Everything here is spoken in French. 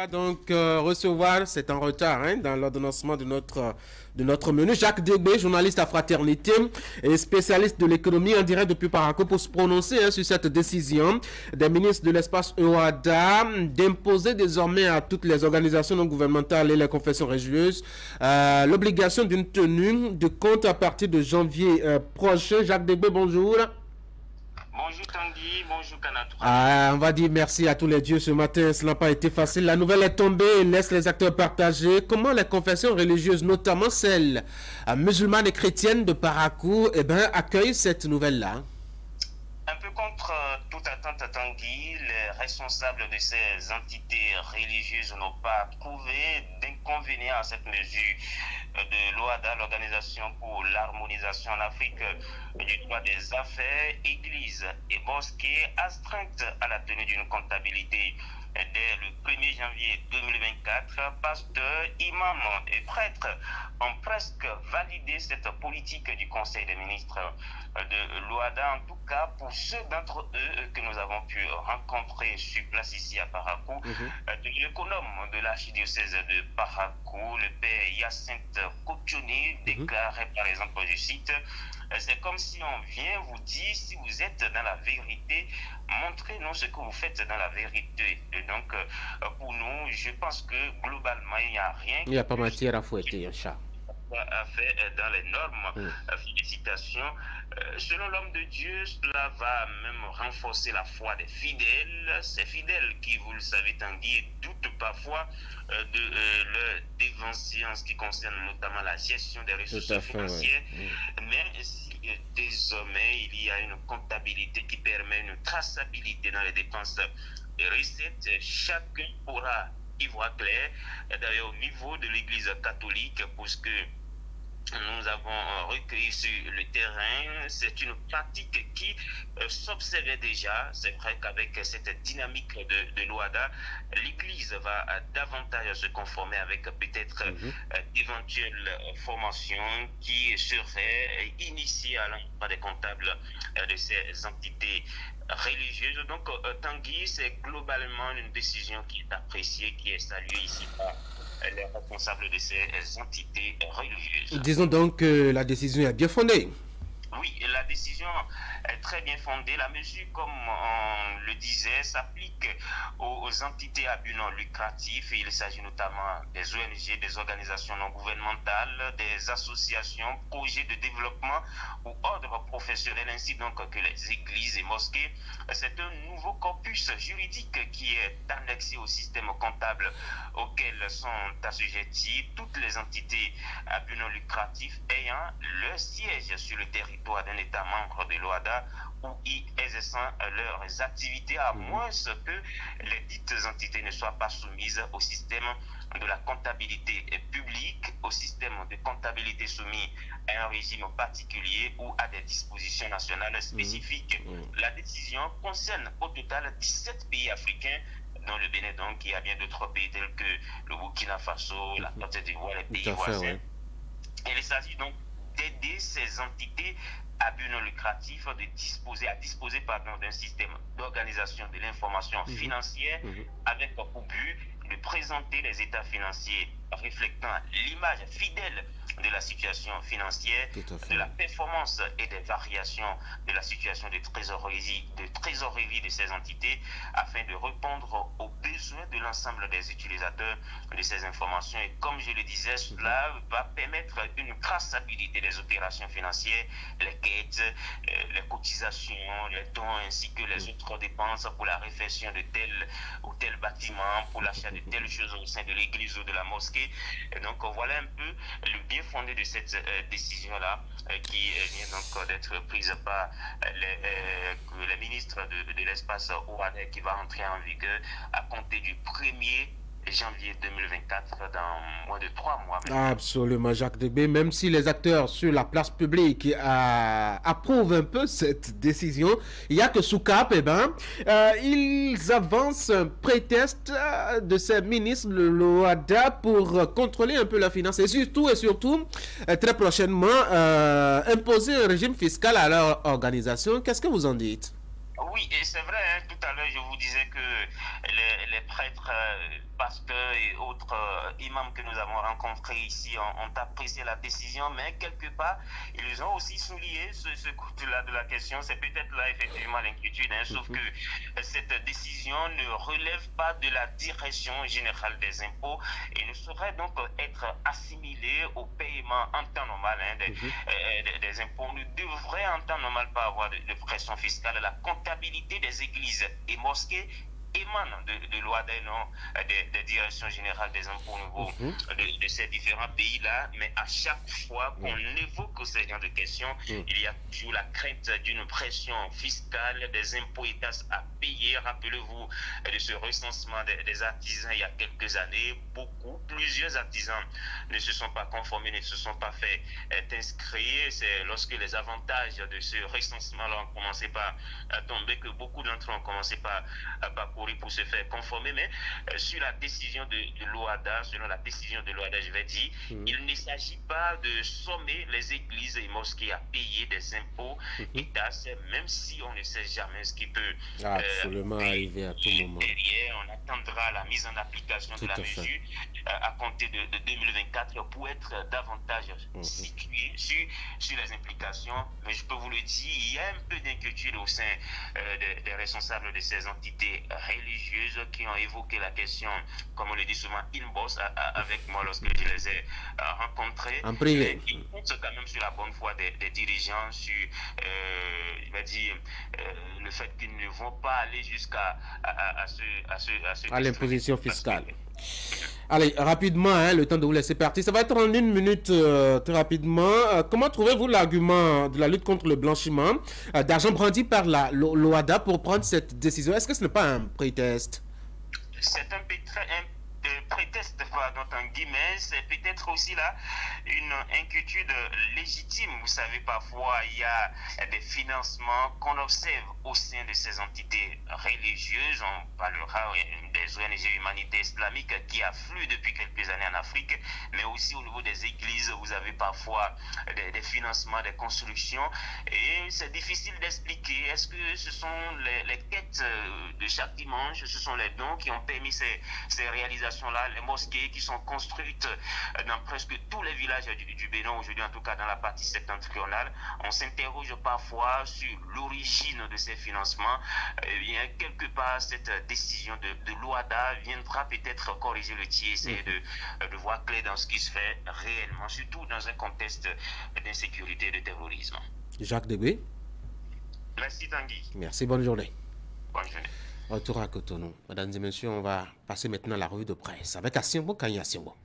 va donc recevoir, c'est en retard dans l'ordonnancement de notre menu, Jacques Degbé, journaliste à Fraternité et spécialiste de l'économie en direct depuis Parakou pour se prononcer sur cette décision des ministres de l'espace EOADA d'imposer désormais à toutes les organisations non gouvernementales et les confessions religieuses l'obligation d'une tenue de compte à partir de janvier prochain. Jacques Degbé, bonjour. Bonjour Tanguy, bonjour Kanatou. On va dire merci à tous les dieux ce matin, cela n'a pas été facile. La nouvelle est tombée et laisse les acteurs partager. Comment les confessions religieuses, notamment celles musulmanes et chrétiennes de Parakou, accueillent cette nouvelle-là? Un peu contre toute attente, Tanguy, les responsables de ces entités religieuses n'ont pas trouvé d'inconvénient à cette mesure de l'OADA, l'Organisation pour l'harmonisation en Afrique du droit des affaires, églises et mosquées, astreintes à la tenue d'une comptabilité. Dès le 1er janvier 2024, pasteurs, imams et prêtres ont presque validé cette politique du Conseil des ministres de l'OADA, en tout cas pour ceux d'entre eux que nous avons pu rencontrer sur place ici à Parakou. L'économe de l'archidiocèse de Parakou, le père Hyacinthe Kotioni, déclarait par exemple, je cite, c'est comme si on vient vous dire si vous êtes dans la vérité, montrez-nous ce que vous faites dans la vérité. Et donc, pour nous, je pense que globalement, il n'y a rien. Il n'y a pas matière à fouetter, un chat. A fait dans les normes. Félicitations. Selon l'homme de Dieu, cela va même renforcer la foi des fidèles. Ces fidèles qui, vous le savez, Tanguy, doutent parfois de leur dévancée en ce qui concerne notamment la gestion des ressources financières. Mais si désormais il y a une comptabilité qui permet une traçabilité dans les dépenses et recettes, chacun pourra y voir clair. D'ailleurs, au niveau de l'Église catholique, puisque nous avons recueilli sur le terrain, c'est une pratique qui s'observait déjà. C'est vrai qu'avec cette dynamique de l'OADA, l'Église va davantage se conformer avec peut-être d'éventuelles formations qui seraient initiées à l'endroit des comptables de ces entités religieuses. Donc, Tanguy, c'est globalement une décision qui est appréciée, qui est saluée ici par les responsables de ces entités religieuses. Disons donc que la décision est bien fondée. Oui, la décision est très bien fondée. La mesure, comme on le disait, s'applique aux entités à but non lucratif. Il s'agit notamment des ONG, des organisations non gouvernementales, des associations, projets de développement ou ordres professionnels, ainsi donc que les églises et mosquées. C'est un nouveau corpus juridique qui est annexé au système comptable auquel sont assujetties toutes les entités à but non lucratif ayant leur siège sur le territoire d'un État membre de l'OADA ou y exerçant leurs activités, à moins que les dites entités ne soient pas soumises au système de la comptabilité publique, au système de comptabilité soumis à un régime particulier ou à des dispositions nationales spécifiques. La décision concerne au total 17 pays africains, dont le Bénin, donc, il y a bien d'autres pays tels que le Burkina Faso, la Côte d'Ivoire, les pays voisins. Et il s'agit donc d'aider ces entités à but non lucratif à disposer d'un système d'organisation de l'information financière avec pour but de présenter les états financiers reflétant l'image fidèle de la situation financière, de la performance et des variations de la situation de trésorerie de ces entités, afin de répondre aux besoins de l'ensemble des utilisateurs de ces informations. Et comme je le disais, cela va permettre une traçabilité des opérations financières, les quêtes, les cotisations, les dons, ainsi que les autres dépenses pour la réfection de tel ou tel bâtiment, pour l'achat de telle chose au sein de l'église ou de la mosquée. Et donc voilà un peu le bien fondé de cette décision-là qui vient donc d'être prise par les ministres de l'espace OADA, qui va entrer en vigueur à compter du 1er janvier 2024, dans moins de 3 mois. Absolument, Jacques Degbé. Même si les acteurs sur la place publique approuvent un peu cette décision, il n'y a que sous cap, ils avancent un prétexte de ces ministres de l'OADA pour contrôler un peu la finance et surtout, très prochainement, imposer un régime fiscal à leur organisation. Qu'est-ce que vous en dites? Oui, et c'est vrai, hein, tout à l'heure je vous disais que les prêtres, pasteurs et autres imams que nous avons rencontrés ici ont apprécié la décision, mais quelque part, ils ont aussi souligné ce côté-là de la question. C'est peut-être là effectivement l'inquiétude, hein, sauf que cette décision ne relève pas de la direction générale des impôts et ne saurait donc être assimilée au paiement en temps normal des impôts. On ne devrait en temps normal pas avoir de pression fiscale. La comptabilité des églises et mosquées émane de l'OADA, non des directions générales des impôts au niveau de ces différents pays-là, mais à chaque fois qu'on évoque ce genre de questions, il y a toujours la crainte d'une pression fiscale, des impôts et taxes à payer. Rappelez-vous de ce recensement des artisans il y a quelques années, plusieurs artisans ne se sont pas conformés, ne se sont pas fait inscrire. C'est lorsque les avantages de ce recensement-là ont commencé à tomber que beaucoup d'entre eux ont commencé à parcourir pour se faire conformer, mais sur la décision de l'OADA, selon la décision de l'OADA, je vais dire, il ne s'agit pas de sommer les églises et mosquées à payer des impôts et taxes, même si on ne sait jamais ce qui peut absolument arriver à tout moment. Derrière, on attendra la mise en application de la mesure à compter de 2024 pour être davantage situé sur les implications. Mais je peux vous le dire, il y a un peu d'inquiétude au sein des responsables de ces entités religieuses qui ont évoqué la question, comme on le dit souvent, in-boss avec moi lorsque je les ai rencontrés. En privé. Ils comptent quand même sur la bonne foi des dirigeants, sur je vais dire, le fait qu'ils ne vont pas aller jusqu'à à l'imposition fiscale. Allez, rapidement, hein, le temps de vous laisser partir. Ça va être en une minute, très rapidement. Comment trouvez-vous l'argument de la lutte contre le blanchiment d'argent brandi par la l'OADA pour prendre cette décision? Est-ce que ce n'est pas un prétexte? C'est un prétexte, en guillemets, c'est peut-être aussi là une inquiétude légitime. Vous savez, parfois, il y a des financements qu'on observe au sein de ces entités religieuses. On parlera des ONG humanitaires islamiques qui affluent depuis quelques années en Afrique, mais aussi au niveau des églises, vous avez parfois des financements, des constructions, et c'est difficile d'expliquer. Est-ce que ce sont les quêtes de chaque dimanche, ce sont les dons qui ont permis ces réalisations-là, les mosquées qui sont construites dans presque tous les villages du Bénin aujourd'hui, en tout cas dans la partie septentrionale? On s'interroge parfois sur l'origine de ces financements. Eh bien, quelque part, cette décision de l'OADA viendra peut-être corriger le tir, essayer de voir clair dans ce qui se fait réellement, surtout dans un contexte d'insécurité et de terrorisme. Jacques Degbé. Merci Tanguy. Merci, bonne journée. Bonne journée. Retour à Cotonou. Mesdames et messieurs, on va passer maintenant à la revue de presse avec Assiombo Kanya Assiombo.